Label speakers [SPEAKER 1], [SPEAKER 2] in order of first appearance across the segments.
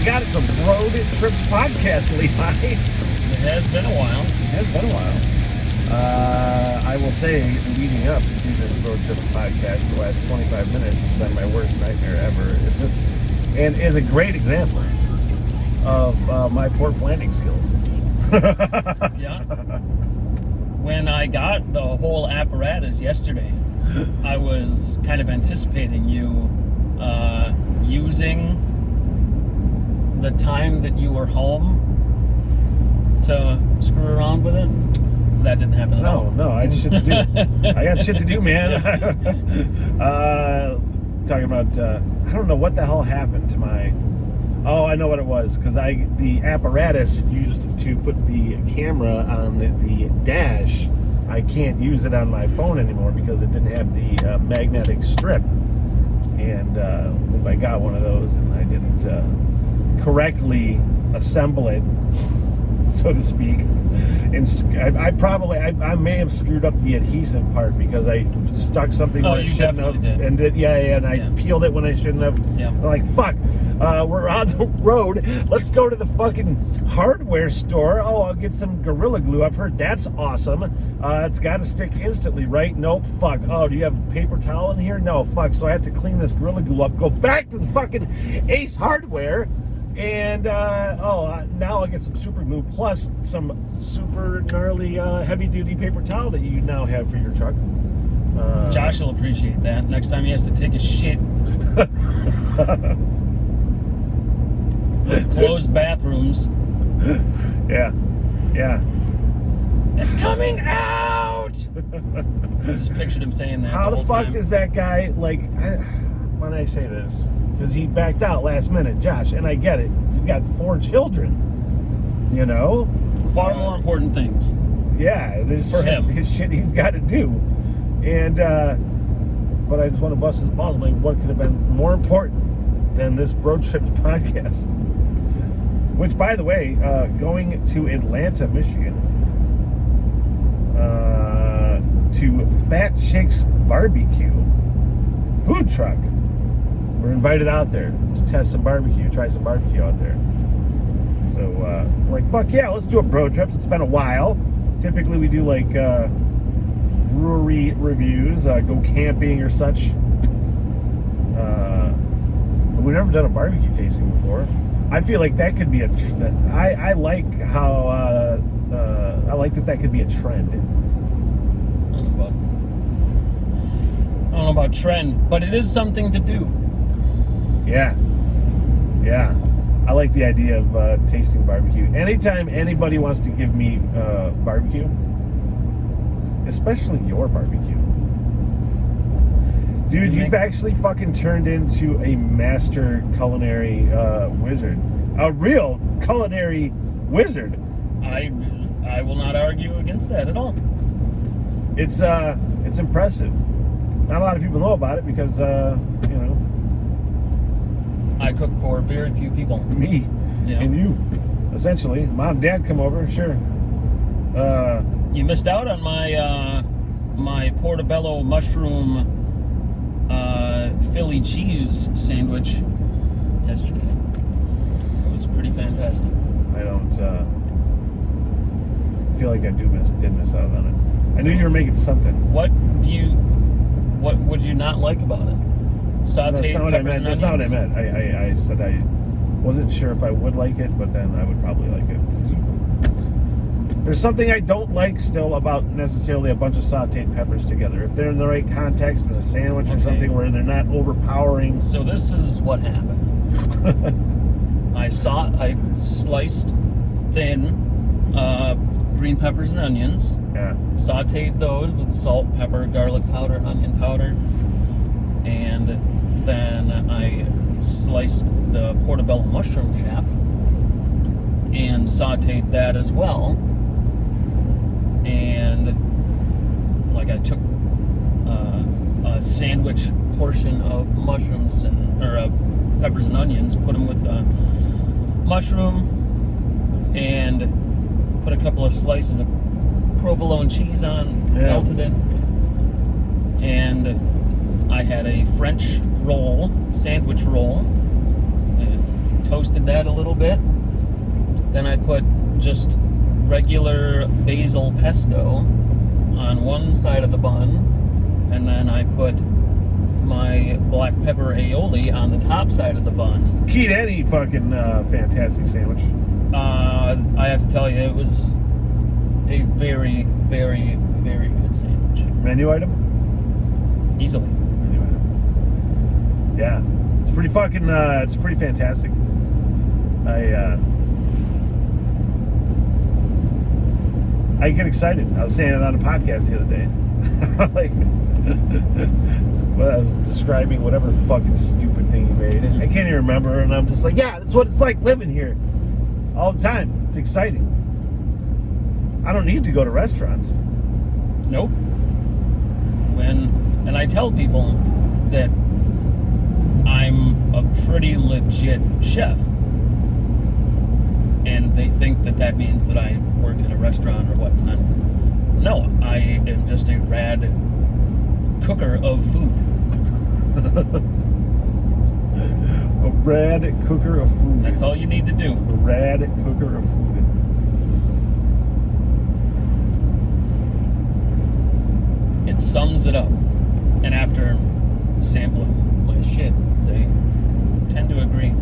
[SPEAKER 1] God, it's a Road Trips podcast, Levi.
[SPEAKER 2] It has been a while.
[SPEAKER 1] I will say, leading up to this Road Trips podcast, the last 25 minutes has been my worst nightmare ever. It's just, and is a great example of my poor planning skills.
[SPEAKER 2] Yeah. When I got the whole apparatus yesterday, I was kind of anticipating you using the time that you were home to screw around with it. That didn't happen at all.
[SPEAKER 1] No, I had shit to do. I got shit to do, man. Talking about, I don't know what the hell happened to my... Oh, I know what it was, because the apparatus used to put the camera on the dash, I can't use it on my phone anymore because it didn't have the magnetic strip. And I got one of those and I didn't correctly assemble it, so to speak. And I may have screwed up the adhesive part because I stuck something where I shouldn't have. And I peeled it when I shouldn't have.
[SPEAKER 2] Yeah.
[SPEAKER 1] I'm like, fuck, we're on the road. Let's go to the fucking hardware store. Oh, I'll get some Gorilla Glue. I've heard that's awesome. It's got to stick instantly, right? Nope, fuck. Oh, do you have paper towel in here? No, fuck. So I have to clean this Gorilla Glue up, go back to the fucking Ace Hardware. And, now I'll get some super glue plus some super gnarly heavy-duty paper towel that you now have for your truck.
[SPEAKER 2] Josh will appreciate that. Next time he has to take a shit. Closed bathrooms.
[SPEAKER 1] Yeah.
[SPEAKER 2] It's coming out! I just pictured him saying that.
[SPEAKER 1] How the fuck does that guy, like... Why did I say this? Because he backed out last minute, Josh, and I get it. He's got 4 children, you know?
[SPEAKER 2] Far more important things.
[SPEAKER 1] Yeah, there's his shit he's got to do. And, but I just want to bust his balls. Like, what could have been more important than this Road Trip podcast? Which, by the way, going to Atlanta, Michigan, to Fat Chicks BBQ food truck. We're invited out there to try some barbecue out there. So, we're like, fuck yeah, let's do a road trip. It's been a while. Typically, we do like brewery reviews, go camping or such. But we've never done a barbecue tasting before. I feel like that could be I like how I like that could be a trend.
[SPEAKER 2] I don't know about trend, but it is something to do.
[SPEAKER 1] Yeah. I like the idea of tasting barbecue. Anytime anybody wants to give me barbecue, especially your barbecue. Dude, you've actually fucking turned into a master culinary wizard. A real culinary wizard.
[SPEAKER 2] I will not argue against that at all.
[SPEAKER 1] It's impressive. Not a lot of people know about it because,
[SPEAKER 2] I cook for very few people.
[SPEAKER 1] Me and you, essentially. Mom and Dad come over, sure.
[SPEAKER 2] You missed out on my my portobello mushroom Philly cheese sandwich yesterday. It was pretty fantastic.
[SPEAKER 1] I don't feel like I did miss out on it. I knew you were making something.
[SPEAKER 2] What would you not like about it? Sauteed peppers and onions?
[SPEAKER 1] That's not what I meant. I said I wasn't sure if I would like it, but then I would probably like it. There's something I don't like still about necessarily a bunch of sauteed peppers together. If they're in the right context in a sandwich or something where they're not overpowering.
[SPEAKER 2] So this is what happened. I sliced thin green peppers and onions.
[SPEAKER 1] Yeah.
[SPEAKER 2] Sauteed those with salt, pepper, garlic powder, onion powder. And then I sliced the portobello mushroom cap and sauteed that as well. And like I took a sandwich portion of mushrooms or peppers and onions, put them with the mushroom, and put a couple of slices of provolone cheese on, melted it, and I had a French roll, sandwich roll, and toasted that a little bit. Then I put just regular basil pesto on one side of the bun, and then I put my black pepper aioli on the top side of the bun.
[SPEAKER 1] It's the key to any fucking fantastic sandwich.
[SPEAKER 2] I have to tell you, it was a very, very, very good sandwich.
[SPEAKER 1] Menu item?
[SPEAKER 2] Easily.
[SPEAKER 1] Menu item. Yeah. It's pretty fucking, it's pretty fantastic. I get excited. I was saying it on a podcast the other day. Like, well, I was describing whatever fucking stupid thing you made. I can't even remember, and I'm just like, yeah, that's what it's like living here all the time. It's exciting. I don't need to go to restaurants.
[SPEAKER 2] Nope. And I tell people that I'm a pretty legit chef. And they think that means that I worked in a restaurant or whatnot. No, I am just a rad cooker of food.
[SPEAKER 1] A rad cooker of food.
[SPEAKER 2] That's all you need to do.
[SPEAKER 1] A rad cooker of food.
[SPEAKER 2] It sums it up. And after sampling my shit, they tend to agree.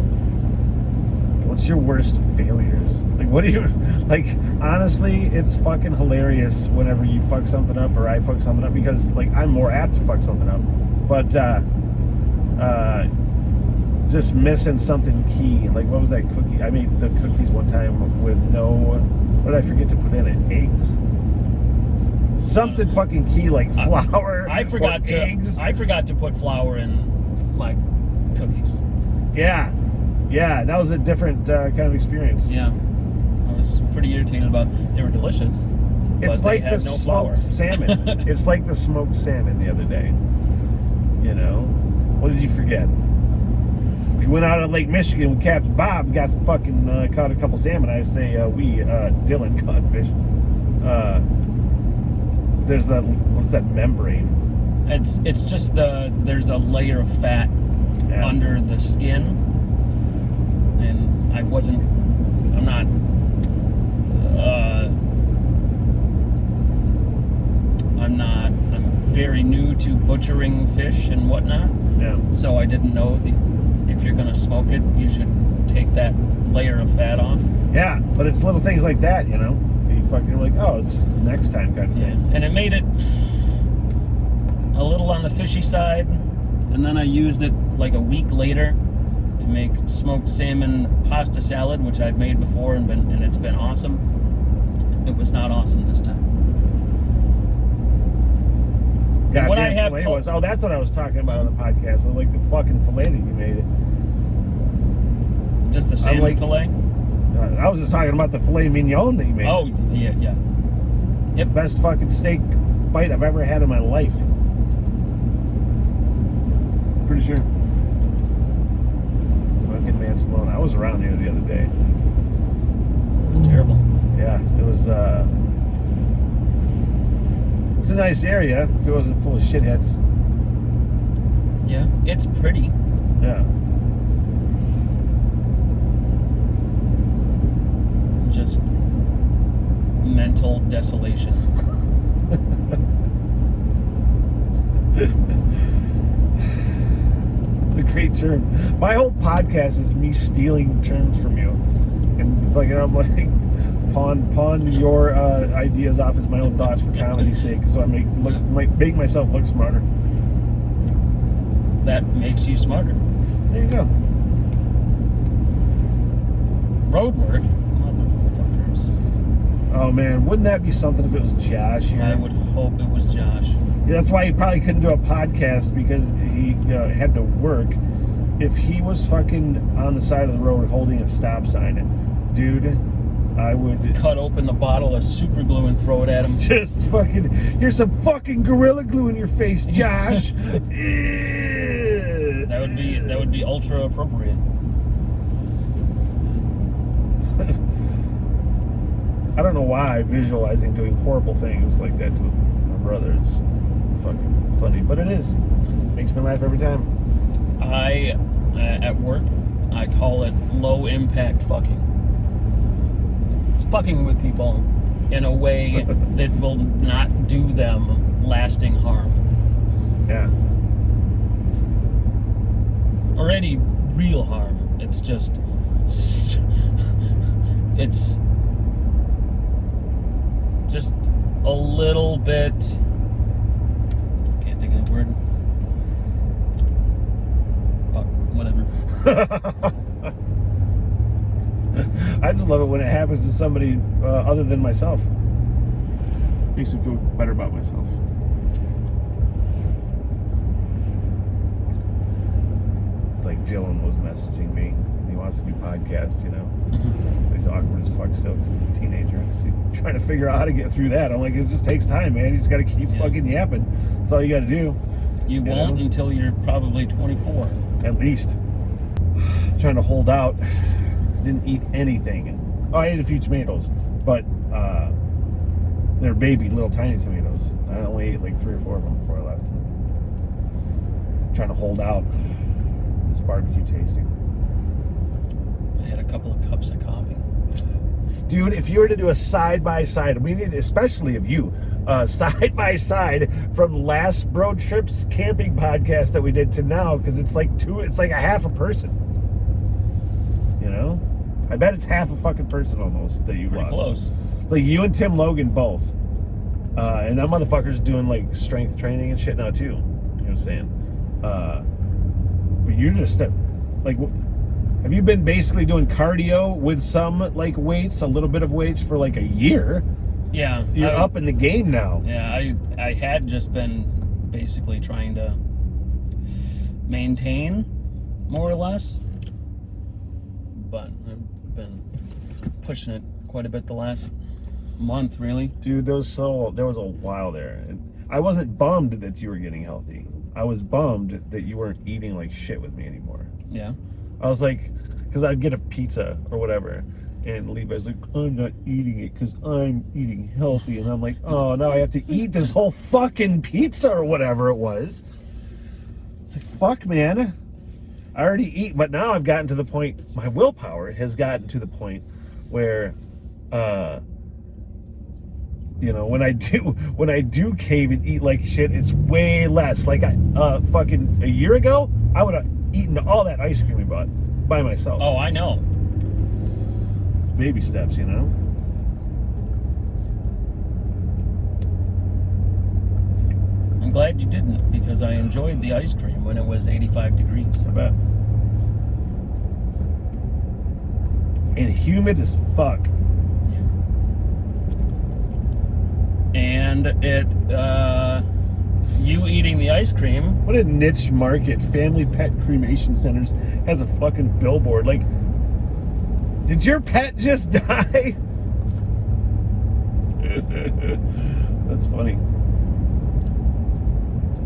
[SPEAKER 1] What's your worst failures? Like, what do you, like, honestly, it's fucking hilarious whenever you fuck something up or I fuck something up, because, like, I'm more apt to fuck something up. But, just missing something key. Like, what was that cookie? I made the cookies one time with no, what did I forget to put in it? Eggs? Something fucking key, like flour.
[SPEAKER 2] I forgot to
[SPEAKER 1] eggs.
[SPEAKER 2] I forgot to put flour in my cookies.
[SPEAKER 1] Yeah. Yeah, that was a different kind of experience.
[SPEAKER 2] Yeah, I was pretty irritated about. They were delicious.
[SPEAKER 1] It's
[SPEAKER 2] but
[SPEAKER 1] like
[SPEAKER 2] they had
[SPEAKER 1] the
[SPEAKER 2] no
[SPEAKER 1] smoked
[SPEAKER 2] flour.
[SPEAKER 1] salmon. It's like the smoked salmon the other day. You know, what did you forget? We went out at Lake Michigan with Captain Bob. Got some fucking caught a couple salmon. I say Dylan caught fish. There's that. What's that membrane?
[SPEAKER 2] It's just there's a layer of fat under the skin. And I'm very new to butchering fish and whatnot.
[SPEAKER 1] Yeah.
[SPEAKER 2] So I didn't know if you're gonna smoke it, you should take that layer of fat off.
[SPEAKER 1] Yeah, but it's little things like that, you know. You fucking like, oh, it's just the next time kind of thing.
[SPEAKER 2] And it made it a little on the fishy side, and then I used it like a week later to make smoked salmon pasta salad, which I've made before and it's been awesome. It was not awesome this time.
[SPEAKER 1] God,
[SPEAKER 2] what I have
[SPEAKER 1] filet was. Oh, that's what I was talking about on the podcast. Like the fucking filet that you made it.
[SPEAKER 2] Just the salmon fillet?
[SPEAKER 1] I was just talking about the filet mignon that you made.
[SPEAKER 2] Oh, yeah. Yep.
[SPEAKER 1] Best fucking steak bite I've ever had in my life. Pretty sure. Fucking Mansalona. I was around here the other day.
[SPEAKER 2] It's terrible.
[SPEAKER 1] Yeah, it was, it's a nice area if it wasn't full of shitheads.
[SPEAKER 2] Yeah, it's pretty.
[SPEAKER 1] Yeah.
[SPEAKER 2] Just mental desolation.
[SPEAKER 1] It's a great term. My whole podcast is me stealing terms from you, and it's like I'm like pawn your ideas off as my own thoughts for comedy's sake, so I might make myself look smarter.
[SPEAKER 2] That makes you smarter.
[SPEAKER 1] There you go.
[SPEAKER 2] Road work, motherfuckers.
[SPEAKER 1] Oh man, wouldn't that be something if it was Josh here?
[SPEAKER 2] I would hope it was Josh.
[SPEAKER 1] Yeah, that's why he probably couldn't do a podcast, because he had to work. If he was fucking on the side of the road holding a stop sign, dude, I would
[SPEAKER 2] cut open the bottle of super glue and throw it at him.
[SPEAKER 1] just fucking, here's some fucking Gorilla Glue in your face, Josh.
[SPEAKER 2] That would be ultra appropriate.
[SPEAKER 1] I don't know why visualizing doing horrible things like that to my brother is fucking funny, but it is. Makes me laugh every time.
[SPEAKER 2] At work, I call it low impact fucking. It's fucking with people in a way that will not do them lasting harm.
[SPEAKER 1] Yeah.
[SPEAKER 2] Or any real harm. It's just, it's just a little bit, can't think of the word. Fuck, whatever.
[SPEAKER 1] I just love it when it happens to somebody other than myself. Makes me feel better about myself. Like Dylan was messaging me. He wants to do podcasts, you know.
[SPEAKER 2] Mm-hmm.
[SPEAKER 1] He's awkward as fuck still because he's a teenager. So he's trying to figure out how to get through that. I'm like, it just takes time, man. You just got to keep fucking yapping. That's all you got to do.
[SPEAKER 2] You won't until you're probably 24.
[SPEAKER 1] At least. Trying to hold out. Didn't eat anything. Oh, I ate a few tomatoes, but they're baby, little tiny tomatoes. I only ate like 3 or 4 of them before I left. Trying to hold out. This barbecue tasting.
[SPEAKER 2] I had a couple of cups of coffee.
[SPEAKER 1] Dude, if you were to do a side-by-side, we need, especially of you, side-by-side from last Bro Trips camping podcast that we did to now, because it's like a half a person. You know? I bet it's half a fucking person almost that you've
[SPEAKER 2] Pretty
[SPEAKER 1] lost.
[SPEAKER 2] close.
[SPEAKER 1] It's like you and Tim Logan both. And that motherfucker's doing like strength training and shit now too. You know what I'm saying? But you're just like, have you been basically doing cardio with some like weights, a little bit of weights for like a year?
[SPEAKER 2] Yeah.
[SPEAKER 1] You're up in the game now.
[SPEAKER 2] Yeah, I had just been basically trying to maintain more or less. But I've been pushing it quite a bit the last month, really.
[SPEAKER 1] Dude, there was a while there. And I wasn't bummed that you were getting healthy. I was bummed that you weren't eating like shit with me anymore.
[SPEAKER 2] Yeah.
[SPEAKER 1] I was like, because I'd get a pizza or whatever, and Levi's like, I'm not eating it because I'm eating healthy. And I'm like, oh, now I have to eat this whole fucking pizza or whatever it was. It's like, fuck, man. I already eat, but now I've gotten to the point, my willpower has gotten to the point where, you know, when I do cave and eat like shit, it's way less. Like fucking a year ago, I would have eaten all that ice cream we bought by myself.
[SPEAKER 2] Oh, I know.
[SPEAKER 1] It's baby steps, you know.
[SPEAKER 2] I'm glad you didn't, because I enjoyed the ice cream when it was 85 degrees.
[SPEAKER 1] I bet. And humid as fuck.
[SPEAKER 2] And you eating the ice cream.
[SPEAKER 1] What a niche market. Family Pet Cremation Centers has a fucking billboard. Like, did your pet just die? That's funny.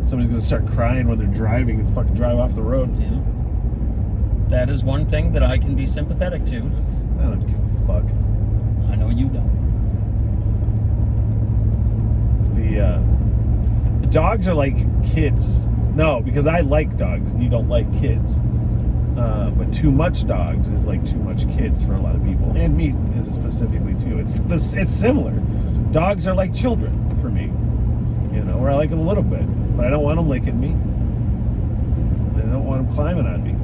[SPEAKER 1] Somebody's gonna start crying when they're driving and fucking drive off the road.
[SPEAKER 2] Yeah. That is one thing that I can be sympathetic to.
[SPEAKER 1] I don't give a fuck.
[SPEAKER 2] I know you don't.
[SPEAKER 1] The dogs are like kids. No, because I like dogs and you don't like kids. But too much dogs is like too much kids for a lot of people, and me specifically too. It's similar. Dogs are like children for me, you know, where I like them a little bit, but I don't want them licking me. I don't want them climbing on me.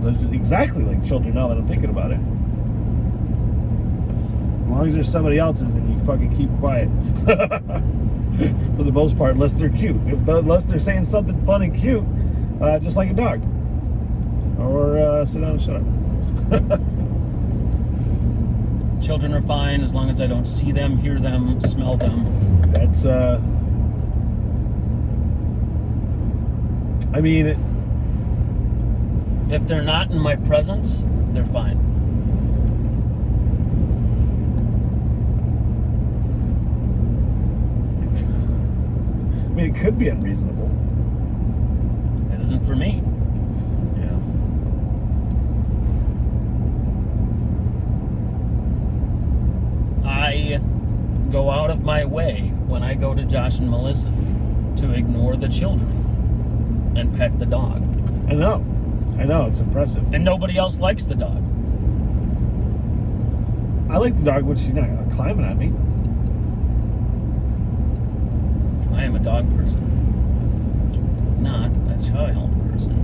[SPEAKER 1] They're exactly like children now that I'm thinking about it. As long as there's somebody else's and you fucking keep quiet. For the most part, unless they're cute. Unless they're saying something fun and cute, just like a dog. Or sit down and shut up.
[SPEAKER 2] Children are fine as long as I don't see them, hear them, smell them.
[SPEAKER 1] That's, I mean...
[SPEAKER 2] If they're not in my presence, they're fine.
[SPEAKER 1] I mean, it could be unreasonable.
[SPEAKER 2] It isn't for me.
[SPEAKER 1] Yeah.
[SPEAKER 2] I go out of my way when I go to Josh and Melissa's to ignore the children and pet the dog.
[SPEAKER 1] I know. I know, it's impressive.
[SPEAKER 2] And nobody else likes the dog.
[SPEAKER 1] I like the dog when she's not climbing on me.
[SPEAKER 2] I am a dog person, not a child person.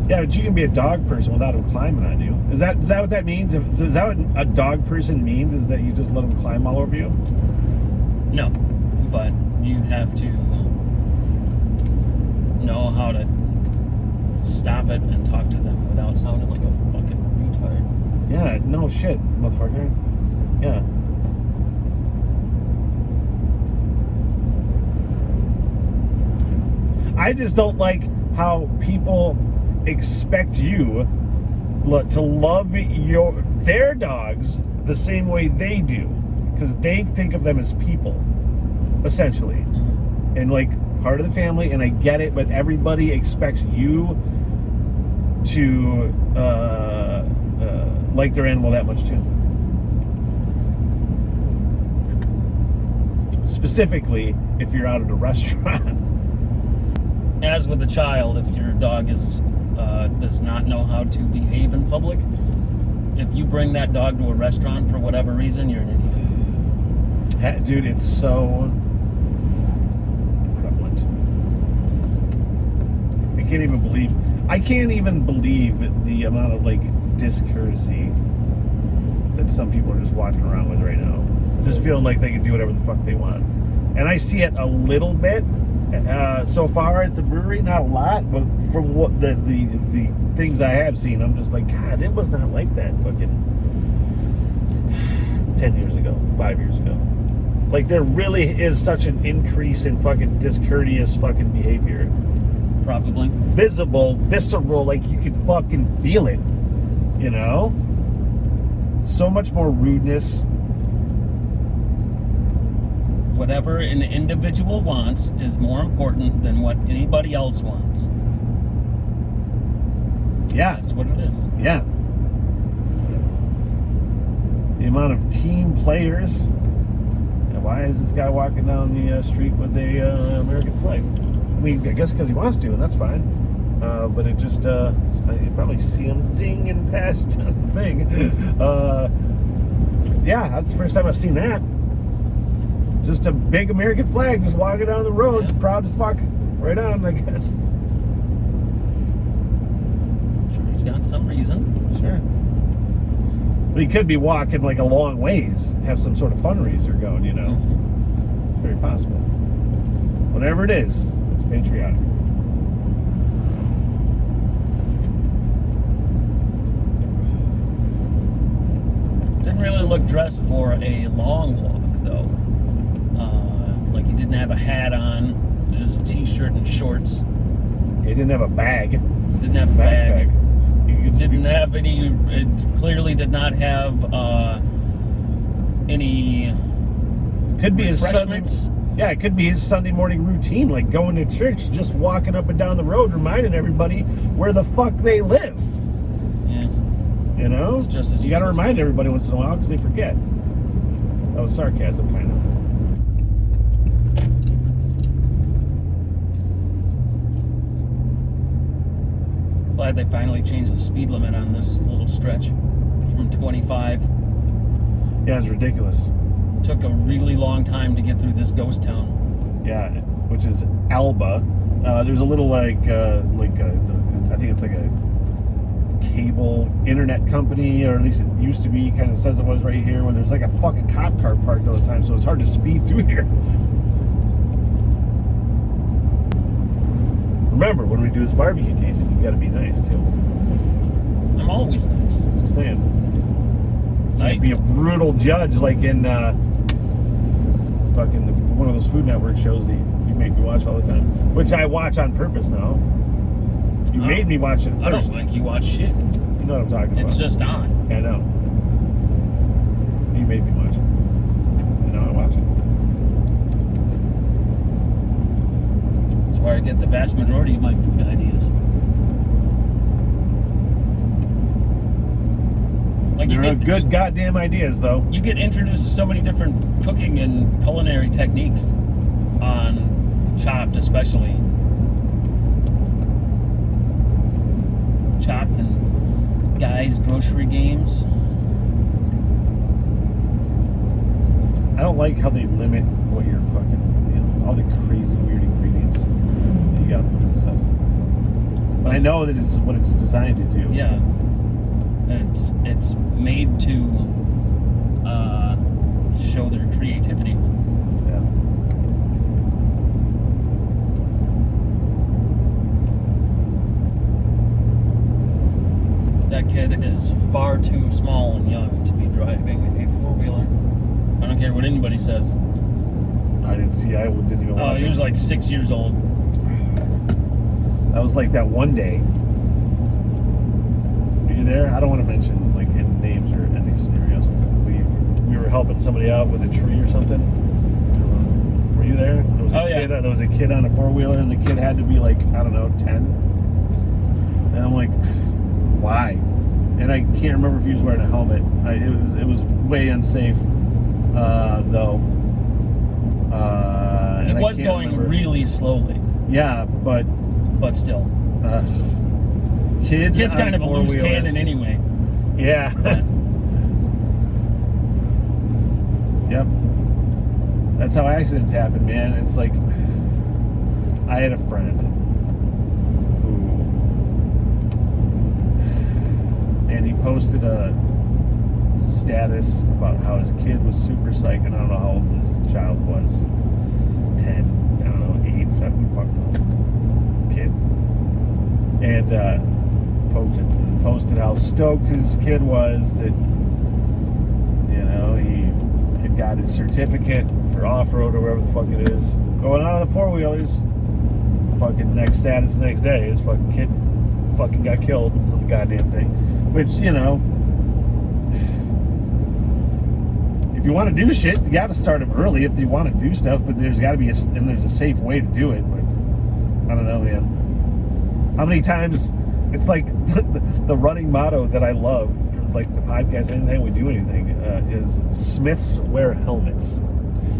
[SPEAKER 1] Yeah, but you can be a dog person without him climbing on you. Is that what that means? Is that what a dog person means? Is that you just let him climb all over you?
[SPEAKER 2] No, but you have to know how to stop it and talk to them without sounding like a fucking retard.
[SPEAKER 1] Yeah, no shit, motherfucker. Yeah. I just don't like how people expect you to love their dogs the same way they do, because they think of them as people, essentially, and like part of the family. And I get it, but everybody expects you to like their animal that much too. Specifically, if you're out at a restaurant.
[SPEAKER 2] As with a child, if your dog does not know how to behave in public, if you bring that dog to a restaurant for whatever reason, you're an idiot.
[SPEAKER 1] Dude, it's so prevalent. I can't even believe the amount of like discourtesy that some people are just walking around with right now. Just feeling like they can do whatever the fuck they want. And I see it a little bit so far at the brewery, not a lot, but from what the things I have seen, I'm just like, God, it was not like that fucking 10 years ago, 5 years ago. Like, there really is such an increase in fucking discourteous fucking behavior.
[SPEAKER 2] Probably.
[SPEAKER 1] Visible, visceral, like you could fucking feel it, you know? So much more rudeness.
[SPEAKER 2] Whatever an individual wants is more important than what anybody else wants.
[SPEAKER 1] Yeah.
[SPEAKER 2] That's what it is.
[SPEAKER 1] Yeah. The amount of team players. And why is this guy walking down the street with a American flag? I mean, I guess because he wants to, and that's fine. But it just, you probably see him singing past the thing. Yeah, that's the first time I've seen that. Just a big American flag just walking down the road, yeah. Proud as fuck. Right on, I guess.
[SPEAKER 2] Sure, he's got some reason.
[SPEAKER 1] Sure. But he could be walking like a long ways, have some sort of fundraiser going, you know. Mm-hmm. Very possible. Whatever it is, it's patriotic.
[SPEAKER 2] Didn't really look dressed for a long walk, though. Like he didn't have a hat on, just a t-shirt and shorts.
[SPEAKER 1] He didn't have a bag.
[SPEAKER 2] Didn't have a bag. Didn't have any. It clearly did not have any.
[SPEAKER 1] Could be his Sunday. Yeah, it could be his Sunday morning routine, like going to church, just walking up and down the road, reminding everybody where the fuck they live.
[SPEAKER 2] Yeah.
[SPEAKER 1] You know,
[SPEAKER 2] it's just as
[SPEAKER 1] you got to remind everybody once in a while because they forget. That was sarcasm, kind of.
[SPEAKER 2] Glad they finally changed the speed limit on this little stretch from 25.
[SPEAKER 1] Yeah, it's ridiculous.
[SPEAKER 2] Took a really long time to get through this ghost town.
[SPEAKER 1] Yeah, which is Alba. There's a little I think it's like a cable internet company, or at least it used to be. Kind of says it was right here. When there's like a fucking cop car parked all the time, so it's hard to speed through here. Remember, when we do this barbecue tasting, you gotta be nice too.
[SPEAKER 2] I'm always nice.
[SPEAKER 1] Just saying. Can't be a brutal judge like in fucking one of those Food Network shows that you make me watch all the time. Which I watch on purpose now. You made me watch it first.
[SPEAKER 2] I don't think you watch shit.
[SPEAKER 1] You know what I'm talking about.
[SPEAKER 2] It's just on.
[SPEAKER 1] I know. You made me watch it. And now I watch it.
[SPEAKER 2] Where I get the vast majority of my food ideas. Like
[SPEAKER 1] They're good goddamn ideas, though.
[SPEAKER 2] You get introduced to so many different cooking and culinary techniques on Chopped, especially. chopped in guys' grocery games.
[SPEAKER 1] I don't like how they limit what you're fucking, you know, all the crazy weird ingredients that you gotta put in stuff. But I know that it's what it's designed to do.
[SPEAKER 2] Yeah. It's made to show their creativity.
[SPEAKER 1] Yeah.
[SPEAKER 2] That kid is far too small and young to be driving a four-wheeler. I don't care what anybody says.
[SPEAKER 1] I didn't even watch
[SPEAKER 2] He was
[SPEAKER 1] it.
[SPEAKER 2] like 6 years old.
[SPEAKER 1] I was like that one day. Were you there? I don't want to mention like any names or any scenarios. We were helping somebody out with a tree or something. Were you there? There was a kid on a four-wheeler, and the kid had to be like, I don't know, 10. And I'm like, why? And I can't remember if he was wearing a helmet. It was way unsafe, though.
[SPEAKER 2] He was going really slowly.
[SPEAKER 1] Yeah, but
[SPEAKER 2] still.
[SPEAKER 1] Kid's
[SPEAKER 2] kind of a loose cannon anyway.
[SPEAKER 1] Yeah. Yep. That's how accidents happen, man. It's like, I had a friend and he posted a status about how his kid was super psych, and I don't know how old this child was. 10, I don't know, 8, 7, who the fuck knows. Kid. And posted how stoked his kid was that, you know, he had got his certificate for off-road or whatever the fuck it is. Going out on the four-wheelers. Fucking next status the next day, his fucking kid fucking got killed on the goddamn thing. Which, you know, if you want to do shit, you got to start them early if you want to do stuff, but there's got to be there's a safe way to do it. But I don't know, man. How many times, it's like the running motto that I love for like the podcast, anytime we do anything, is Smiths wear helmets.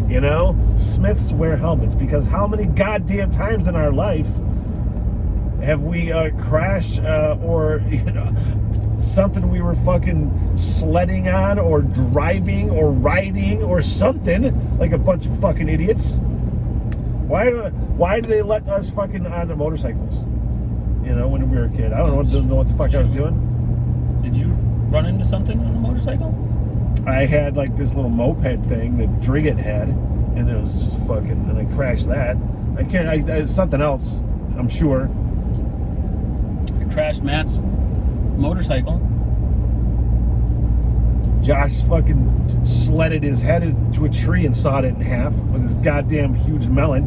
[SPEAKER 1] You know, Smiths wear helmets, because how many goddamn times in our life have we crashed or, you know, something we were fucking sledding on or driving or riding or something, like a bunch of fucking idiots? Why do they let us fucking on the motorcycles? You know, when we were a kid, I don't know what the fuck I was doing.
[SPEAKER 2] Did you run into something on a motorcycle?
[SPEAKER 1] I had like this little moped thing that Driggett had, and it was just fucking, and I crashed that. It's something else, I'm sure.
[SPEAKER 2] I crashed Matt's motorcycle.
[SPEAKER 1] Josh fucking sledded his head into a tree and sawed it in half with his goddamn huge melon.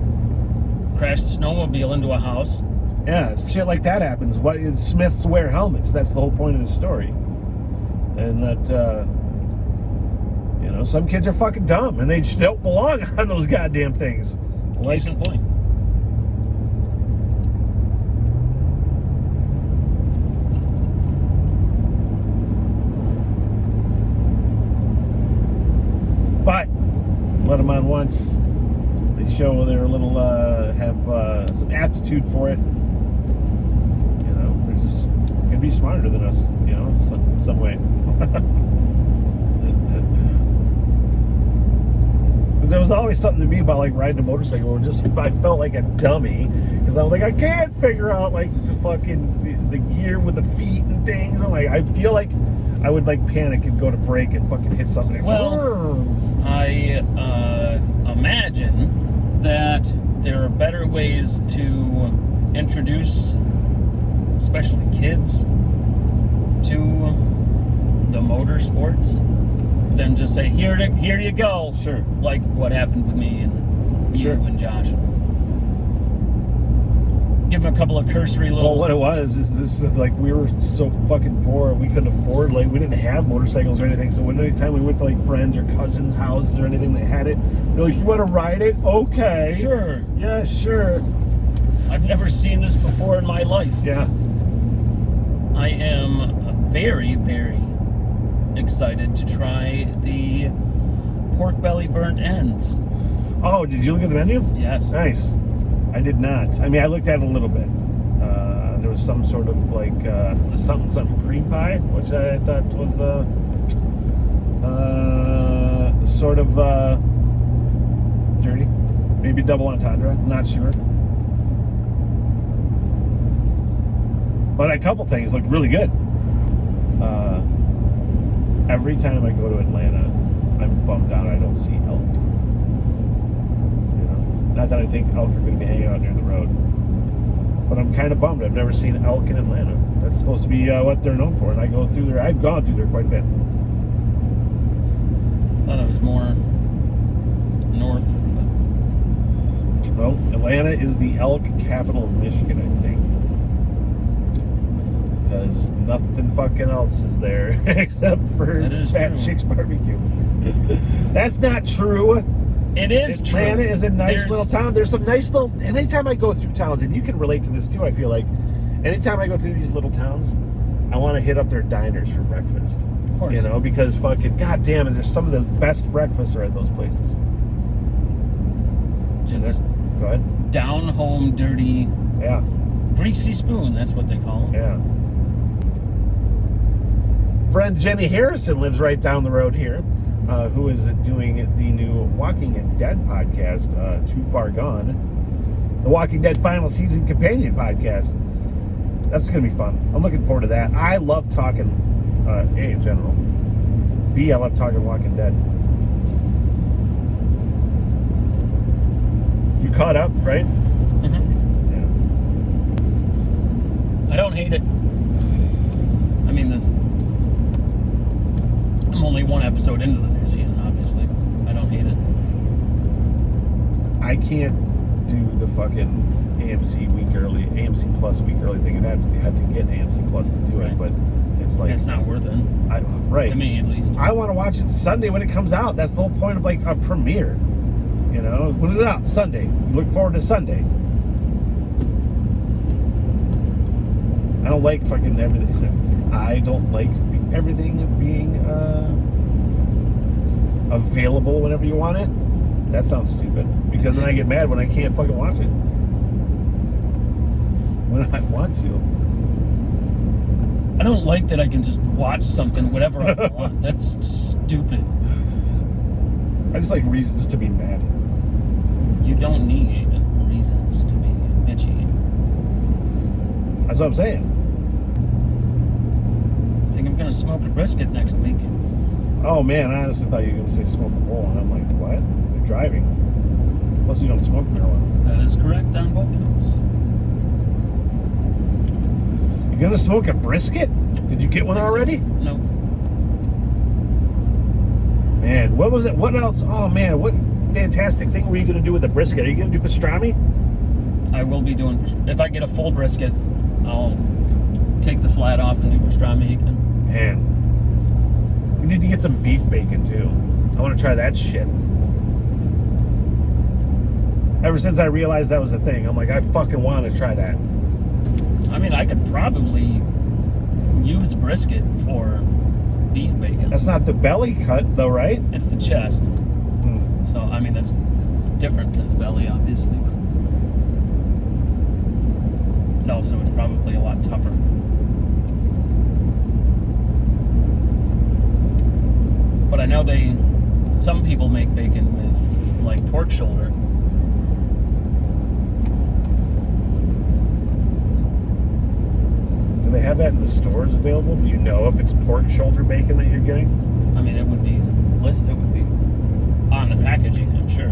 [SPEAKER 2] Crashed the snowmobile into a house.
[SPEAKER 1] Yeah, shit like that happens. What is Smiths wear helmets? That's the whole point of the story. And that, you know, some kids are fucking dumb, and they just don't belong on those goddamn things.
[SPEAKER 2] Case in point.
[SPEAKER 1] But let them on once. They show they're a little, have some aptitude for it. You know, they're just can be smarter than us, you know, in some way. Because there was always something to me about like riding a motorcycle, or just I felt like a dummy, because I was like, I can't figure out like the fucking the gear with the feet and things. I'm like, I feel like I would like panic and go to brake and fucking hit something.
[SPEAKER 2] Well, I imagine that there are better ways to introduce, especially kids, to the motorsports than just say, here you go.
[SPEAKER 1] Sure.
[SPEAKER 2] Like what happened with me and you and Josh. Give him a couple of cursory little...
[SPEAKER 1] Well, what it was is this, like, we were so fucking poor, we couldn't afford, like, we didn't have motorcycles or anything, so anytime we went to, like, friends or cousins' houses or anything, they had it. They're like, you want to ride it? Okay.
[SPEAKER 2] Sure.
[SPEAKER 1] Yeah, sure.
[SPEAKER 2] I've never seen this before in my life.
[SPEAKER 1] Yeah.
[SPEAKER 2] I am very, very excited to try the pork belly burnt ends.
[SPEAKER 1] Oh, did you look at the menu?
[SPEAKER 2] Yes.
[SPEAKER 1] Nice. I did not. I mean, I looked at it a little bit. There was was some sort of like something cream pie, which I thought was sort of dirty. Maybe double entendre, not sure. But a couple things looked really good. Every time I go to Atlanta, I'm bummed out I don't see elk. You know, not that I think elk are going to be hanging out near the road, but I'm kind of bummed. I've never seen elk in Atlanta. That's supposed to be what they're known for, and I go through there. I've gone through there quite a bit.
[SPEAKER 2] I thought it was more north. But...
[SPEAKER 1] Well, Atlanta is the elk capital of Michigan, I think. Because nothing fucking else is there except for Fat Chicks BBQ. That's not true.
[SPEAKER 2] It is true.
[SPEAKER 1] Atlanta is a nice little town. There's some nice little... Anytime I go through towns, and you can relate to this too, I feel like, anytime I go through these little towns, I want to hit up their diners for breakfast.
[SPEAKER 2] Of course.
[SPEAKER 1] You know, because fucking, goddamn it, there's some of the best breakfasts are at those places.
[SPEAKER 2] Just
[SPEAKER 1] go ahead.
[SPEAKER 2] Down home, dirty,
[SPEAKER 1] yeah,
[SPEAKER 2] greasy spoon, that's what they call them.
[SPEAKER 1] Yeah. Friend Jenny Harrison lives right down the road here, who is doing the new Walking Dead podcast, Too Far Gone. The Walking Dead final season companion podcast. That's going to be fun. I'm looking forward to that. I love talking, A, in general. B, I love talking Walking Dead. You caught up, right?
[SPEAKER 2] Mm-hmm.
[SPEAKER 1] Yeah.
[SPEAKER 2] I don't hate it. I mean, I'm only one episode into the new season, obviously. I don't hate it.
[SPEAKER 1] I can't do the fucking AMC Plus week early thing. You had to get AMC Plus to do it, but it's like...
[SPEAKER 2] It's not worth it.
[SPEAKER 1] Right.
[SPEAKER 2] To me, at least.
[SPEAKER 1] I want to watch it Sunday when it comes out. That's the whole point of like a premiere. You know? When is it out? Sunday. Look forward to Sunday. I don't like fucking everything. I don't like everything being available whenever you want it. That sounds stupid. Because then I get mad when I can't fucking watch it. When I want to.
[SPEAKER 2] I don't like that I can just watch something whatever I want. That's stupid.
[SPEAKER 1] I just like reasons to be mad.
[SPEAKER 2] You don't need reasons to be bitchy.
[SPEAKER 1] That's what I'm saying.
[SPEAKER 2] I think I'm gonna smoke a brisket next week.
[SPEAKER 1] Oh man, I honestly thought you were gonna say smoke a bowl, and I'm like, what? You're driving. Plus you don't smoke marijuana.
[SPEAKER 2] That is correct on both counts.
[SPEAKER 1] You're gonna smoke a brisket? Did you get one already?
[SPEAKER 2] No.
[SPEAKER 1] Man, what was it? What else? Oh man, what fantastic thing were you gonna do with the brisket? Are you gonna do pastrami?
[SPEAKER 2] I will be doing, if I get a full brisket, I'll take the flat off and do pastrami again.
[SPEAKER 1] Man, we need to get some beef bacon too. I want to try that shit. Ever since I realized that was a thing, I'm like, I fucking want to try that.
[SPEAKER 2] I mean, I could probably use brisket for beef bacon.
[SPEAKER 1] That's not the belly cut though, right?
[SPEAKER 2] It's the chest. So, I mean, that's different than the belly, obviously. And also, it's probably a lot tougher. But I know some people make bacon with, like, pork shoulder.
[SPEAKER 1] Do they have that in the stores available? Do you know if it's pork shoulder bacon that you're getting?
[SPEAKER 2] I mean, it would be on the packaging, I'm sure.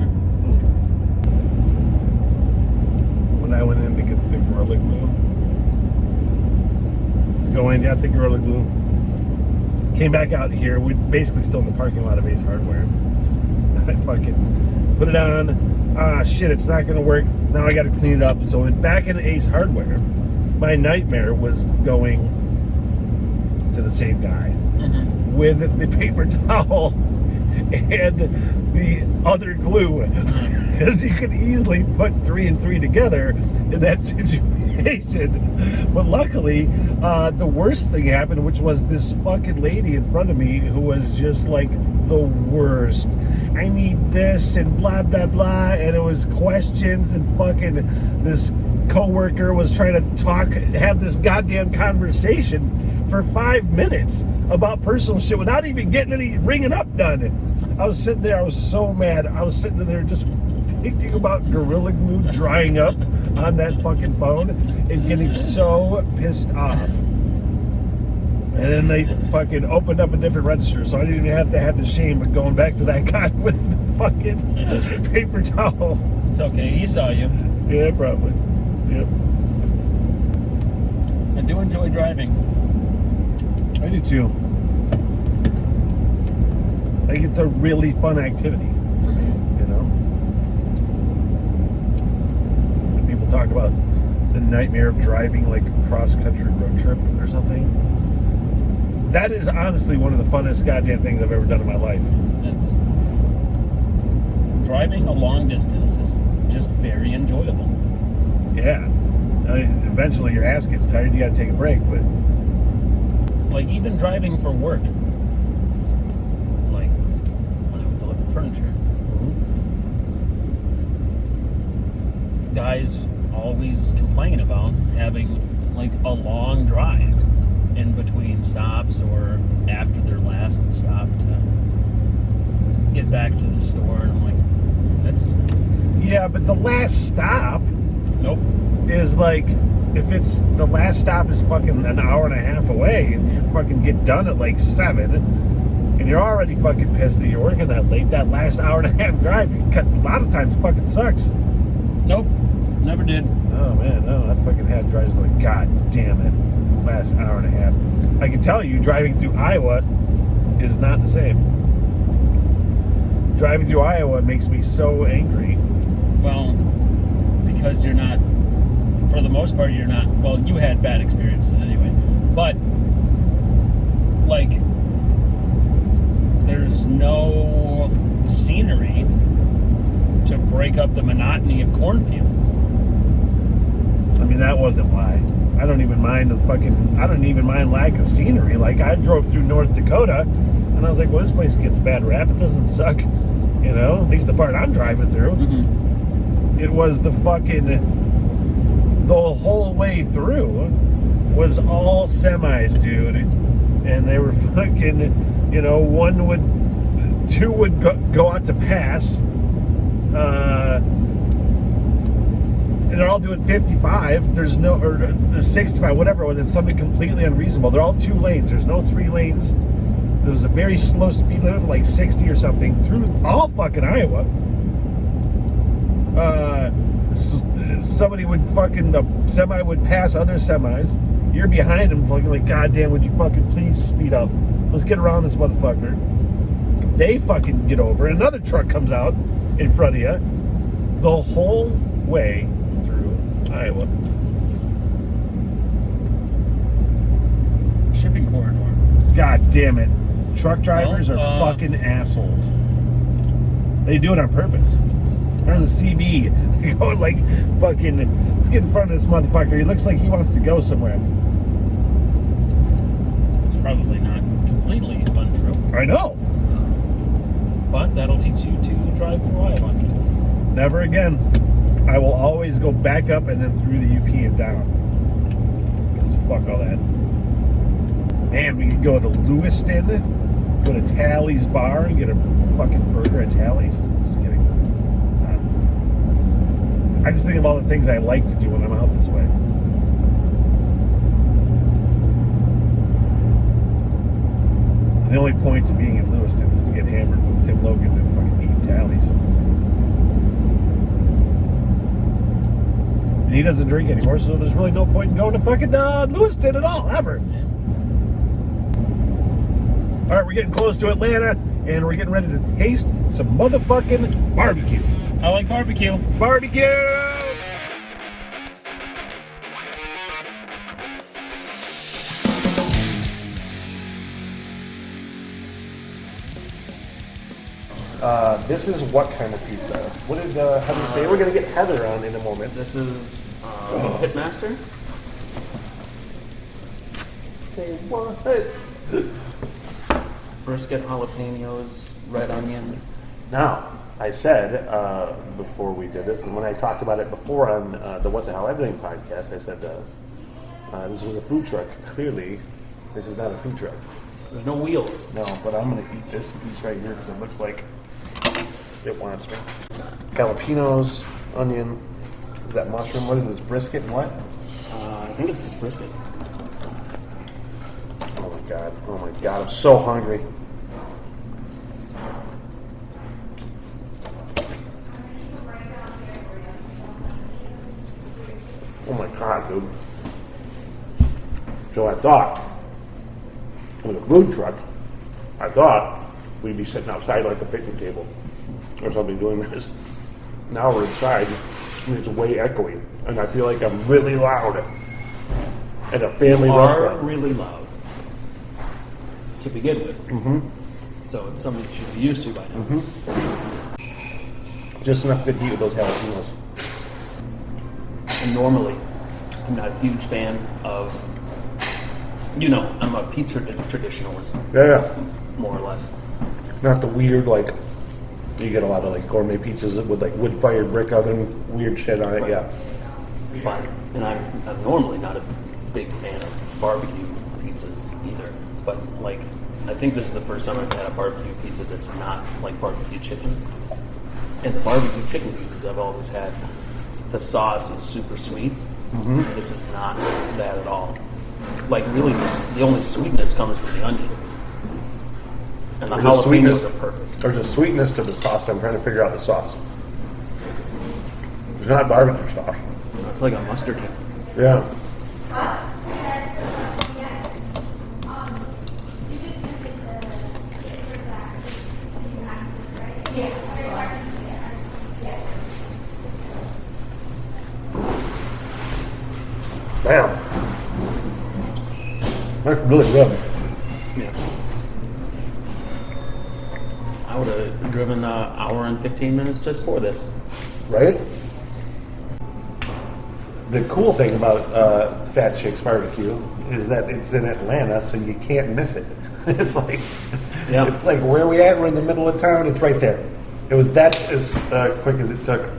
[SPEAKER 1] When I went in to get the Gorilla Glue, got the Gorilla Glue, came back out here. We're basically still in the parking lot of Ace Hardware. I fucking put it on. Ah, shit, it's not gonna work. Now I gotta clean it up. So I went back in Ace Hardware. My nightmare was going to the same guy with the paper towel and the other glue, as you could easily put 3 and 3 together in that situation. But luckily, the worst thing happened, which was this fucking lady in front of me who was just like the worst. I need this and blah blah blah, and it was questions and fucking this coworker was trying to have this goddamn conversation for 5 minutes about personal shit without even getting any ringing up done. I was sitting there, I was so mad. I was sitting there just thinking about Gorilla Glue drying up on that fucking phone and getting so pissed off. And then they fucking opened up a different register, so I didn't even have to have the shame of going back to that guy with the fucking paper towel.
[SPEAKER 2] It's okay, he saw you.
[SPEAKER 1] Yeah, probably. Yep.
[SPEAKER 2] I do enjoy driving.
[SPEAKER 1] I do too. Like, it's a really fun activity for me, you know? When people talk about the nightmare of driving, like, a cross-country road trip or something, that is honestly one of the funnest goddamn things I've ever done in my life.
[SPEAKER 2] It's driving a long distance is just very enjoyable.
[SPEAKER 1] Yeah. I mean, eventually your ass gets tired, you gotta take a break, but...
[SPEAKER 2] Like, even driving for work. Like, when I would deliver furniture. Guys always complain about having, like, a long drive in between stops or after their last stop to get back to the store, and I'm like, that's...
[SPEAKER 1] Yeah, but the last stop...
[SPEAKER 2] Nope.
[SPEAKER 1] Is like, if it's the last stop is fucking an hour and a half away and you fucking get done at like 7 and you're already fucking pissed that you're working that late, that last hour and a half drive a lot of times fucking sucks.
[SPEAKER 2] Nope. Never did.
[SPEAKER 1] Oh man, no, I fucking had drives like, god damn it, last hour and a half. I can tell you driving through Iowa is not the same. Driving through Iowa makes me so angry.
[SPEAKER 2] Well, because you're not, for the most part, you're not, well, you had bad experiences anyway, but, like, there's no scenery to break up the monotony of cornfields.
[SPEAKER 1] I mean, that wasn't why. I don't even mind lack of scenery. Like, I drove through North Dakota, and I was like, well, this place gets bad rap. It doesn't suck, you know? At least the part I'm driving through.
[SPEAKER 2] Mm-hmm.
[SPEAKER 1] It was the whole way through was all semis, dude. And they were fucking, you know, two would go out to pass. And they're all doing 55. There's 65, whatever it was. It's something completely unreasonable. They're all 2 lanes. There's no 3 lanes. There was a very slow speed limit, like 60 or something, through all fucking Iowa. Somebody would a semi would pass other semis. You're behind them, fucking like, goddamn, would you fucking please speed up? Let's get around this motherfucker. They fucking get over. Another truck comes out in front of you. The whole way through Iowa.
[SPEAKER 2] Shipping corridor.
[SPEAKER 1] God damn it. Truck drivers are fucking assholes. They do it on purpose. They're on the CB. They're going like, fucking, let's get in front of this motherfucker. He looks like he wants to go somewhere.
[SPEAKER 2] It's probably not completely untrue.
[SPEAKER 1] I know.
[SPEAKER 2] But that'll teach you to drive through Iowa.
[SPEAKER 1] Never again. I will always go back up and then through the UP and down. Because fuck all that. Man, we could go to Lewiston, go to Tally's Bar and get a fucking burger at Tally's. Just kidding. I just think of all the things I like to do when I'm out this way. And the only point to being in Lewiston is to get hammered with Tim Logan and fucking eat Tally's. And he doesn't drink anymore, so there's really no point in going to fucking Lewiston at all, ever.
[SPEAKER 2] Yeah.
[SPEAKER 1] All right, we're getting close to Atlanta, and we're getting ready to taste some motherfucking barbecue.
[SPEAKER 2] I like barbecue.
[SPEAKER 1] Barbecue! This is what kind of pizza? What did Heather say? We're going to get Heather on in a moment.
[SPEAKER 2] This is Pitmaster.
[SPEAKER 1] Say what?
[SPEAKER 2] Brisket, jalapenos, red onion,
[SPEAKER 1] Now, I said before we did this, and when I talked about it before on the What the Hell Everything podcast, I said this was a food truck. Clearly, this is not a food truck.
[SPEAKER 2] There's no wheels.
[SPEAKER 1] No, but I'm going to eat this piece right here because it looks like it wants me. Jalapenos, onion, is that mushroom? What is this, brisket and what?
[SPEAKER 2] I think it's just brisket.
[SPEAKER 1] Oh my god, I'm so hungry. Oh my god, dude. So I thought, with a food truck, I thought we'd be sitting outside like a picnic table or something doing this. Now we're inside, and it's way echoey, and I feel like I'm really loud at a family restaurant.
[SPEAKER 2] Really loud to begin with.
[SPEAKER 1] Mm-hmm.
[SPEAKER 2] So it's something you should be used to by now.
[SPEAKER 1] Mm-hmm. Just enough good heat with those jalapenos.
[SPEAKER 2] And normally, I'm not a huge fan of, I'm a pizza traditionalist,
[SPEAKER 1] Yeah.
[SPEAKER 2] more or less.
[SPEAKER 1] Not the weird, like, you get a lot of, like, gourmet pizzas with, like, wood-fired brick oven, weird shit on it,
[SPEAKER 2] Right.
[SPEAKER 1] yeah.
[SPEAKER 2] But, and I'm normally not a big fan of barbecue pizzas either. But, like, I think this is the first time I've had a barbecue pizza that's not like barbecue chicken. And the barbecue chicken pizzas I've always had, the sauce is super sweet.
[SPEAKER 1] Mm-hmm.
[SPEAKER 2] This is not that at all. Like, really, the only sweetness comes from the onion. And the jalapenos are perfect.
[SPEAKER 1] There's a sweetness to the sauce. I'm trying to figure out the sauce. It's not barbecue sauce.
[SPEAKER 2] It's like a mustard.
[SPEAKER 1] Yeah. Damn. That's really good.
[SPEAKER 2] Yeah. I would have driven an hour and 15 minutes just for this.
[SPEAKER 1] Right? The cool thing about Fat Chicks BBQ is that it's in Atlanta, so you can't miss it. It's like, It's like where are we at? We're in the middle of town. It's right there. That's as quick as it took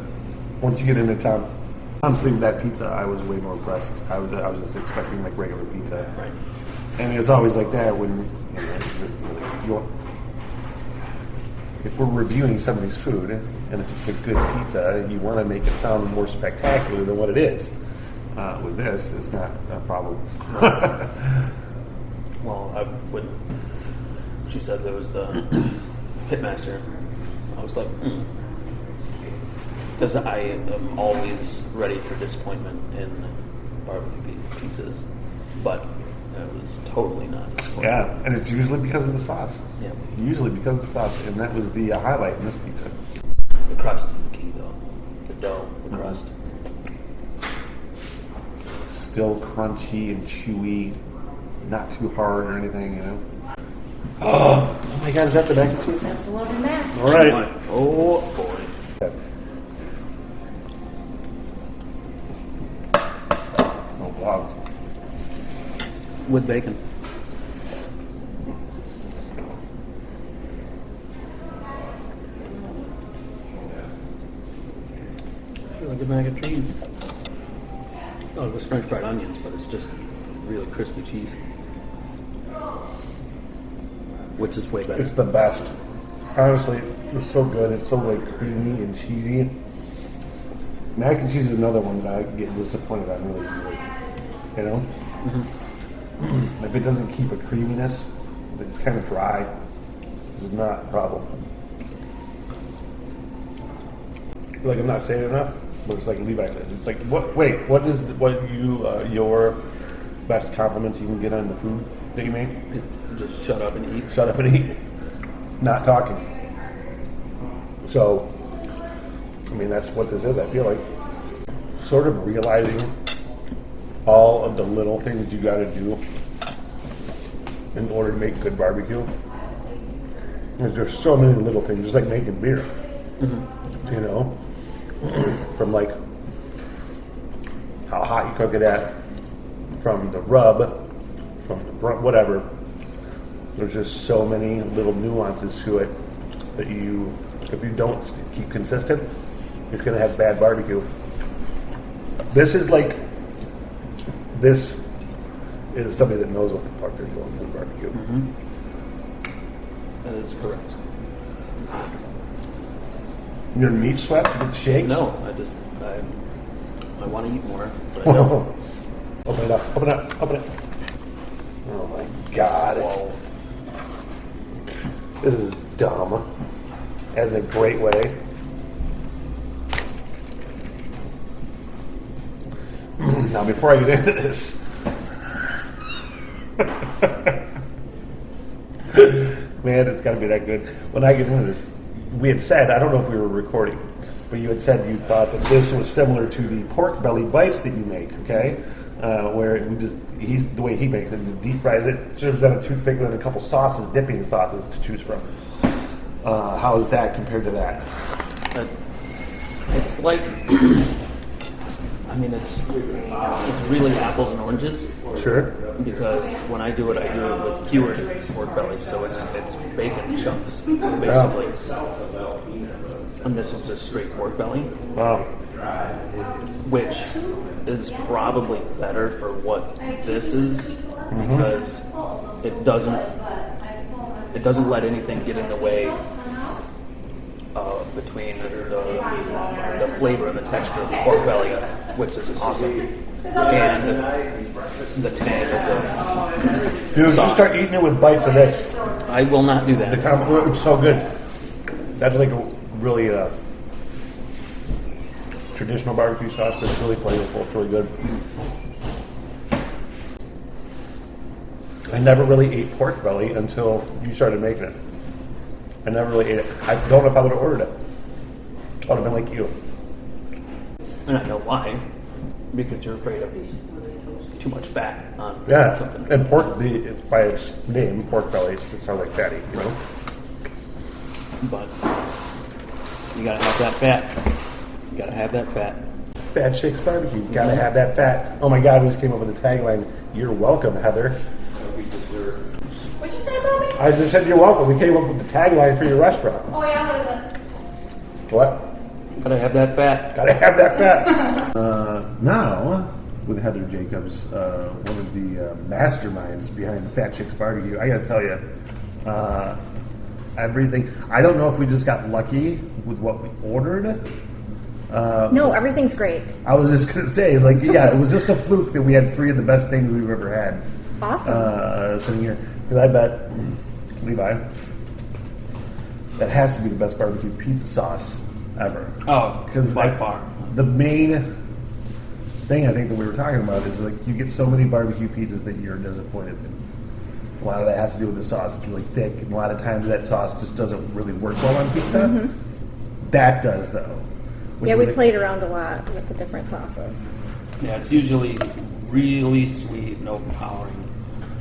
[SPEAKER 1] once you get into town. Honestly, with that pizza, I was way more impressed. I was just expecting like regular pizza,
[SPEAKER 2] Right.
[SPEAKER 1] and it's always like that when if we're reviewing somebody's food and if it's a good pizza, you want to make it sound more spectacular than what it is. With this, it's not a problem.
[SPEAKER 2] Well, she said there was the pitmaster. I was like, because I am always ready for disappointment in barbecue pizzas, but it was totally not disappointing.
[SPEAKER 1] Yeah, and it's usually because of the sauce.
[SPEAKER 2] Yeah.
[SPEAKER 1] Usually because of the sauce, and that was the highlight in this pizza.
[SPEAKER 2] The crust is the key, though. The dough, the crust.
[SPEAKER 1] Still crunchy and chewy, not too hard or anything, Oh my god, is that the mac and cheese?
[SPEAKER 3] That's the lovely mac.
[SPEAKER 1] All right.
[SPEAKER 2] Oh boy.
[SPEAKER 1] Oh wow.
[SPEAKER 2] With bacon. I feel like a mac and cheese. Oh, it was French fried onions, but it's just really crispy cheese. Which is way better.
[SPEAKER 1] It's the best. Honestly, it's so good. It's so like creamy and cheesy. Mac and cheese is another one that I get disappointed on really easily. If it doesn't keep a creaminess, if it's kind of dry, it's not a problem. Like I'm not saying enough, but it's like Levi said. It's like what is your best compliments you can get on the food that you made?
[SPEAKER 2] Just shut up and eat.
[SPEAKER 1] Shut up and eat. Not talking. So, I mean, that's what this is, I feel like. Sort of realizing all of the little things you gotta do in order to make good barbecue. There's so many little things, just like making beer. From like how hot you cook it at, from the rub, from the whatever. There's just so many little nuances to it that if you don't keep consistent, it's going to have bad barbecue. This is somebody that knows what the fuck they're doing with barbecue.
[SPEAKER 2] Mm-hmm. That is correct.
[SPEAKER 1] Your meat sweat with shakes?
[SPEAKER 2] No, I want to eat more, but I don't.
[SPEAKER 1] Open it up. Open it up. Open it. Oh my God.
[SPEAKER 2] Whoa.
[SPEAKER 1] This is dumb. And in a great way. Now, before I get into this, man, it's got to be that good. When I get into this, we had said, I don't know if we were recording, but you had said you thought that this was similar to the pork belly bites that you make, okay? Where the way he makes it, he deep fries it, serves on a toothpick with a couple sauces, dipping sauces to choose from. How is that compared to that?
[SPEAKER 2] It's like, I mean, it's really apples and oranges.
[SPEAKER 1] Sure.
[SPEAKER 2] Because when I do it with cured pork belly, so it's bacon chunks, basically. And this is just straight pork belly.
[SPEAKER 1] Wow.
[SPEAKER 2] Which is probably better for what this is, because it doesn't let anything get in the way between the flavor and the texture of the pork belly, which is awesome, and the tang of the
[SPEAKER 1] Dude,
[SPEAKER 2] sauce.
[SPEAKER 1] you start eating it with bites of this.
[SPEAKER 2] I will not do that.
[SPEAKER 1] It's so good. That's like a really traditional barbecue sauce, but it's really flavorful. It's really good. I never really ate pork belly until you started making it. I never really ate it. I don't know if I would have ordered it. I would have been like you.
[SPEAKER 2] And I know why. Because you're afraid of too much fat on
[SPEAKER 1] Yeah,
[SPEAKER 2] something.
[SPEAKER 1] and pork, by its name, pork belly, it sounds like fatty, you know?
[SPEAKER 2] But you gotta have that fat. You gotta have that fat.
[SPEAKER 1] Fat Chicks BBQ, gotta have that fat. Oh my God, we just came up with a tagline. You're welcome, Heather.
[SPEAKER 3] What'd you say about me?
[SPEAKER 1] I just said you're welcome. We came up with the tagline for your restaurant.
[SPEAKER 3] Oh yeah, what is it?
[SPEAKER 1] What?
[SPEAKER 2] Gotta have that fat.
[SPEAKER 1] Gotta have that fat. Now, with Heather Jacobs, one of the masterminds behind Fat Chicks BBQ, I gotta tell you, everything. I don't know if we just got lucky with what we ordered.
[SPEAKER 3] No, everything's great.
[SPEAKER 1] I was just gonna say, it was just a fluke that we had 3 of the best things we've ever had.
[SPEAKER 3] Awesome.
[SPEAKER 1] Sitting here, because I bet Levi, that has to be the best barbecue pizza sauce ever.
[SPEAKER 2] Oh,
[SPEAKER 1] Because
[SPEAKER 2] by far.
[SPEAKER 1] The main thing I think that we were talking about is you get so many barbecue pizzas that you're disappointed in. A lot of that has to do with the sauce. It's really thick, and a lot of times that sauce just doesn't really work well on pizza.
[SPEAKER 3] Mm-hmm.
[SPEAKER 1] That does, though.
[SPEAKER 3] Yeah, we played around a lot with the different sauces.
[SPEAKER 2] Yeah, it's usually really sweet and overpowering.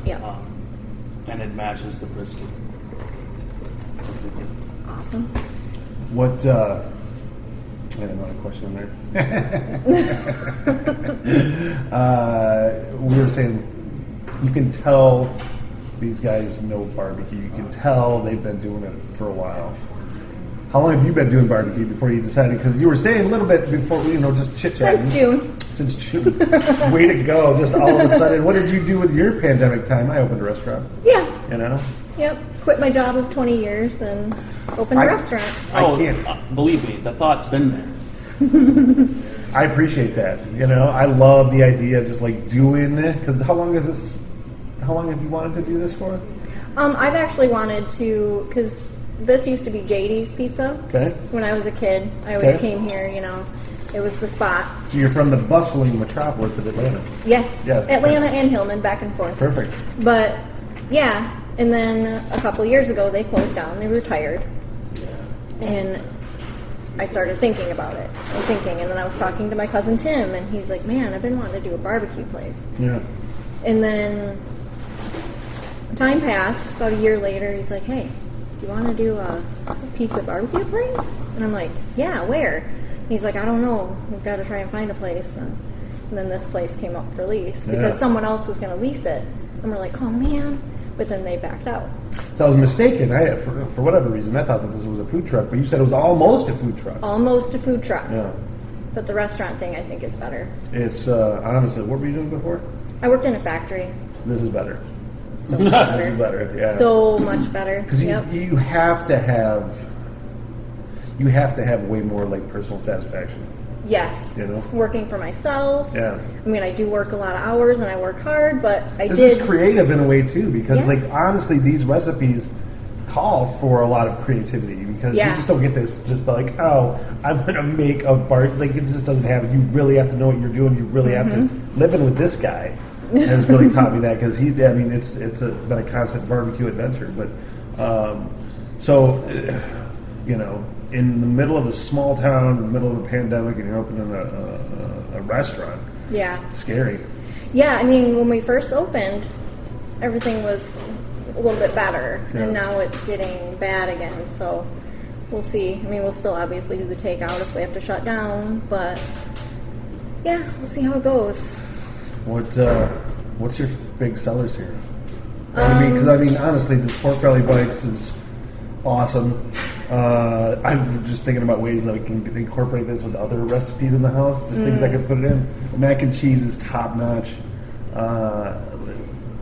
[SPEAKER 3] Yeah.
[SPEAKER 2] And it matches the brisket.
[SPEAKER 3] Awesome.
[SPEAKER 1] What, I had another question there. We were saying, you can tell these guys know barbecue. You can tell they've been doing it for a while. How long have you been doing barbecue before you decided? Because you were saying a little bit before, just chit-chatting.
[SPEAKER 3] Since June.
[SPEAKER 1] Since June. Way to go. Just all of a sudden. What did you do with your pandemic time? I opened a restaurant.
[SPEAKER 3] Yeah.
[SPEAKER 1] You know?
[SPEAKER 3] Yep. Quit my job of 20 years and opened a restaurant.
[SPEAKER 1] I can't.
[SPEAKER 2] Believe me, the thought's been there.
[SPEAKER 1] I appreciate that. I love the idea of just doing it. Because how long have you wanted to do this for?
[SPEAKER 3] I've actually wanted to, because this used to be JD's Pizza.
[SPEAKER 1] Okay.
[SPEAKER 3] When I was a kid, I always came here. It was the spot.
[SPEAKER 1] So you're from the bustling metropolis of Atlanta.
[SPEAKER 3] Yes. Atlanta and Hillman, back and forth.
[SPEAKER 1] Perfect.
[SPEAKER 3] But yeah, and then a couple years ago they closed down. They retired, and I started thinking about it and then I was talking to my cousin Tim, and he's like, "Man, I've been wanting to do a barbecue place."
[SPEAKER 1] Yeah.
[SPEAKER 3] And then time passed. About a year later, he's like, "Hey, you want to do a pizza barbecue place?" And I'm like, "Yeah, where?" And he's like, "I don't know. We've got to try and find a place." And then this place came up for lease because someone else was going to lease it. And we're like, "Oh man!" But then they backed out.
[SPEAKER 1] So I was mistaken. For whatever reason, I thought that this was a food truck, but you said it was almost a food truck.
[SPEAKER 3] Almost a food truck.
[SPEAKER 1] Yeah.
[SPEAKER 3] But the restaurant thing, I think, is better.
[SPEAKER 1] It's, honestly, what were you doing before?
[SPEAKER 3] I worked in a factory.
[SPEAKER 1] This is better.
[SPEAKER 3] So much better.
[SPEAKER 1] This is better, yeah.
[SPEAKER 3] So much better.
[SPEAKER 1] Because you have to have way more like personal satisfaction.
[SPEAKER 3] Yes.
[SPEAKER 1] You know?
[SPEAKER 3] Working for myself.
[SPEAKER 1] Yeah.
[SPEAKER 3] I mean, I do work a lot of hours and I work hard, but
[SPEAKER 1] This is creative in a way too, because
[SPEAKER 3] Yeah.
[SPEAKER 1] like honestly, these recipes call for a lot of creativity because you just don't get this just by like, oh, I'm gonna make a bar. Like it just doesn't happen. You really have to know what you're doing. You really have to. Living with this guy has really taught me that because been a constant barbecue adventure. But you know, in the middle of a small town, in the middle of a pandemic, and you're opening a restaurant.
[SPEAKER 3] Yeah.
[SPEAKER 1] It's scary.
[SPEAKER 3] Yeah, I mean, when we first opened, everything was a little bit better, and now it's getting bad again. So we'll see. I mean, we'll still obviously do the takeout if we have to shut down, but yeah, we'll see how it goes.
[SPEAKER 1] What's your big sellers here? Because honestly, the pork belly bites is awesome. I'm just thinking about ways that we can incorporate this with other recipes in the house. Just things I could put it in. Mac and cheese is top notch.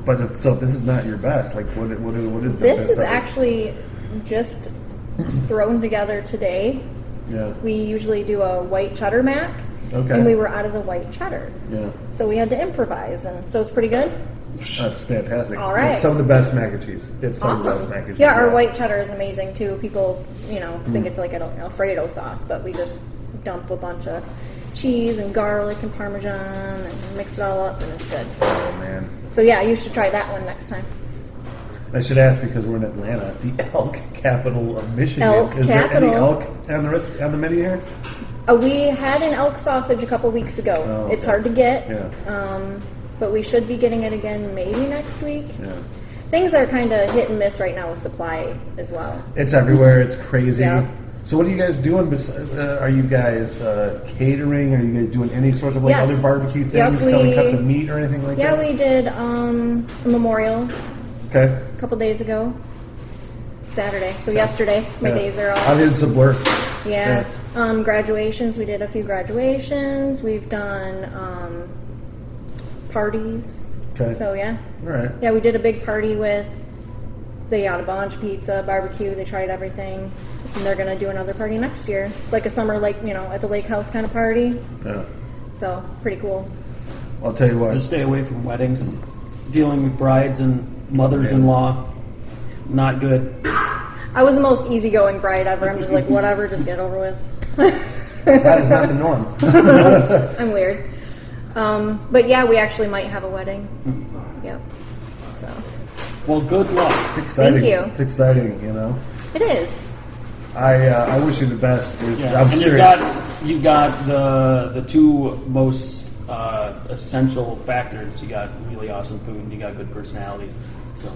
[SPEAKER 1] But if this is not your best, like what is the
[SPEAKER 3] This
[SPEAKER 1] best?
[SPEAKER 3] is actually just thrown together today.
[SPEAKER 1] Yeah.
[SPEAKER 3] We usually do a white cheddar mac,
[SPEAKER 1] Okay.
[SPEAKER 3] and we were out of the white cheddar.
[SPEAKER 1] Yeah.
[SPEAKER 3] So we had to improvise, and so it's pretty good.
[SPEAKER 1] That's fantastic.
[SPEAKER 3] All right.
[SPEAKER 1] It's some of the best mac and cheese. It's some
[SPEAKER 3] Awesome.
[SPEAKER 1] of the best mac and cheese.
[SPEAKER 3] Yeah, our white cheddar is amazing too. People, think it's like an Alfredo sauce, but we just dump a bunch of cheese and garlic and Parmesan and mix it all up, and it's good.
[SPEAKER 1] Oh man.
[SPEAKER 3] So yeah, you should try that one next time.
[SPEAKER 1] I should ask because we're in Atlanta, the elk capital of Michigan.
[SPEAKER 3] Elk
[SPEAKER 1] is
[SPEAKER 3] capital.
[SPEAKER 1] there any elk on the menu here?
[SPEAKER 3] We had an elk sausage a couple weeks ago.
[SPEAKER 1] Oh,
[SPEAKER 3] It's
[SPEAKER 1] okay.
[SPEAKER 3] hard to get.
[SPEAKER 1] Yeah.
[SPEAKER 3] But we should be getting it again maybe next week.
[SPEAKER 1] Yeah.
[SPEAKER 3] Things are kind of hit and miss right now with supply as well.
[SPEAKER 1] It's everywhere. It's crazy.
[SPEAKER 3] Yeah.
[SPEAKER 1] So what are you guys doing? Are you guys catering? Are you guys doing any sorts of like
[SPEAKER 3] Yes.
[SPEAKER 1] other barbecue things,
[SPEAKER 3] Yep,
[SPEAKER 1] selling cuts of meat or anything like
[SPEAKER 3] Yeah,
[SPEAKER 1] that?
[SPEAKER 3] we did a memorial
[SPEAKER 1] Okay.
[SPEAKER 3] a couple days ago. Saturday. So yesterday. My
[SPEAKER 1] Yeah.
[SPEAKER 3] days are off.
[SPEAKER 1] I did some work.
[SPEAKER 3] Yeah. Graduations. We did a few graduations. We've done parties.
[SPEAKER 1] Okay.
[SPEAKER 3] So yeah.
[SPEAKER 1] All right.
[SPEAKER 3] Yeah, we did a big party with they got a bunch, pizza, barbecue. They tried everything, and they're gonna do another party next year, like a summer, like at the lake house kind of party.
[SPEAKER 1] Yeah.
[SPEAKER 3] So pretty cool.
[SPEAKER 1] I'll tell you what.
[SPEAKER 2] Just stay away from weddings. Dealing with brides and mothers-in-law, not good.
[SPEAKER 3] I was the most easygoing bride ever. I'm just like, whatever, just get over with.
[SPEAKER 1] That is not the norm.
[SPEAKER 3] I'm weird. But yeah, we actually might have a wedding. Yep. So
[SPEAKER 2] Well, good luck.
[SPEAKER 1] It's exciting.
[SPEAKER 3] Thank you.
[SPEAKER 1] It's exciting.
[SPEAKER 3] it is.
[SPEAKER 1] I wish you the best.
[SPEAKER 2] Yeah.
[SPEAKER 1] I'm
[SPEAKER 2] And
[SPEAKER 1] serious.
[SPEAKER 2] you got the two most essential factors. You got really awesome food, and you got good personality. So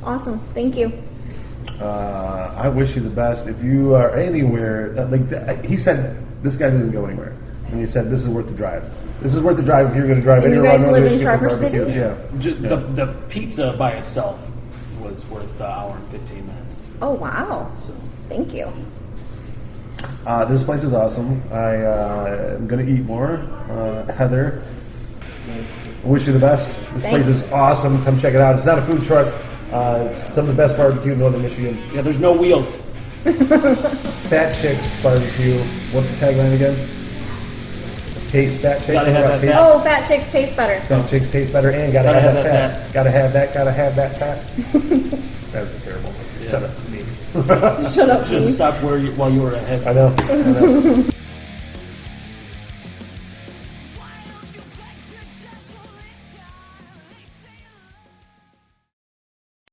[SPEAKER 3] Awesome. Thank you.
[SPEAKER 1] I wish you the best. If you are anywhere, he said, this guy doesn't go anywhere, and he said this is worth the drive. This is worth the drive if you're going to drive
[SPEAKER 3] And you
[SPEAKER 1] anywhere
[SPEAKER 3] guys
[SPEAKER 1] around
[SPEAKER 3] live in
[SPEAKER 1] Michigan for
[SPEAKER 3] Traverse
[SPEAKER 1] barbecue.
[SPEAKER 3] City?
[SPEAKER 1] Yeah.
[SPEAKER 2] The pizza by itself was worth the hour and 15 minutes.
[SPEAKER 3] Oh wow.
[SPEAKER 2] So
[SPEAKER 3] Thank you.
[SPEAKER 1] This place is awesome. I'm going to eat more. Heather, I wish you the best. This place
[SPEAKER 3] Thanks.
[SPEAKER 1] is awesome. Come check it out. It's not a food truck. It's some of the best barbecue in northern Michigan.
[SPEAKER 2] yeah, there's no wheels.
[SPEAKER 1] Fat Chicks BBQ. What's the tagline again? Taste Fat Chicks.
[SPEAKER 2] Gotta have that
[SPEAKER 1] Taste-
[SPEAKER 2] fat.
[SPEAKER 3] Oh, fat chicks taste better.
[SPEAKER 1] Fat Chicks taste better and gotta have that fat. Gotta have that fat. That's terrible.
[SPEAKER 2] Yeah.
[SPEAKER 1] Shut up. Me.
[SPEAKER 3] Shut up.
[SPEAKER 2] Should have stopped while you were ahead.
[SPEAKER 1] I know.